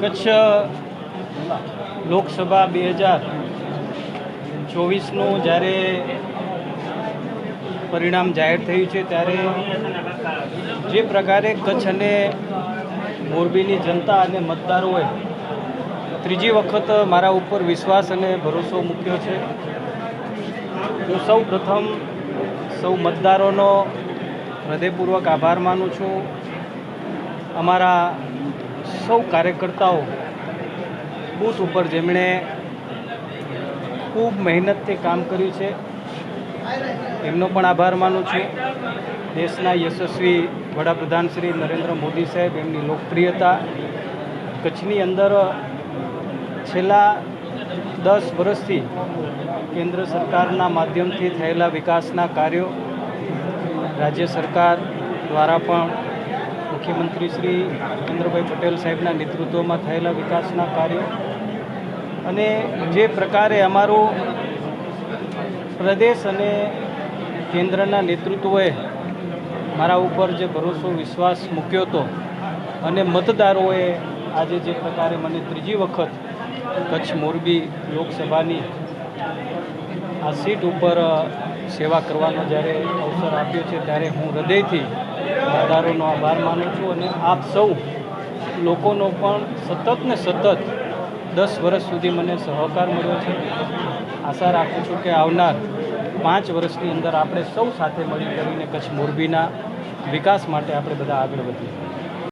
કચ્છ લોકસભા 2024નું જ્યારે પરિણામ જાહેર થયું છે ત્યારે જે પ્રકારે કચ્છ અને મોરબીની જનતા અને મતદારોએ ત્રીજી વખત મારા ઉપર વિશ્વાસ અને ભરોસો મૂક્યો છે. હું સૌ પ્રથમ સૌ મતદારોનો હૃદયપૂર્વક આભાર માનું છું. અમારા સૌ કાર્યકર્તાઓ બૂથ ઉપર જેમણે ખૂબ મહેનતથી કામ કર્યું છે એમનો પણ આભાર માનું છું. દેશના યશસ્વી વડાપ્રધાન શ્રી નરેન્દ્ર મોદી સાહેબ, એમની લોકપ્રિયતા, કચ્છની અંદર છેલ્લા 10 વર્ષથી કેન્દ્ર સરકારના માધ્યમથી થયેલા વિકાસના કાર્યો, રાજ્ય સરકાર દ્વારા પણ મુખ્યમંત્રી શ્રી ભૂપેન્દ્રભાઈ પટેલ સાહેબના નેતૃત્વમાં થયેલા વિકાસના કાર્યો અને જે પ્રકારે અમારું પ્રદેશ અને કેન્દ્રના નેતૃત્વએ મારા ઉપર જે ભરોસો વિશ્વાસ મૂક્યો હતો અને મતદારોએ આજે જે પ્રકારે મને ત્રીજી વખત કચ્છ મોરબી લોકસભાની આ સીટ ઉપર સેવા કરવાનો જ્યારે અવસર આપ્યો છે ત્યારે હું હૃદયથી મતદારોનો આભાર માનું છું અને આપ સૌ લોકોનો પણ સતત ને સતત 10 વર્ષ સુધી મને સહકાર મળ્યો છે. આશા રાખું છું કે આવનાર 5 વર્ષની અંદર આપણે સૌ સાથે મળી કરીને કચ્છ મોરબીના વિકાસ માટે આપણે બધા આગળ વધીએ.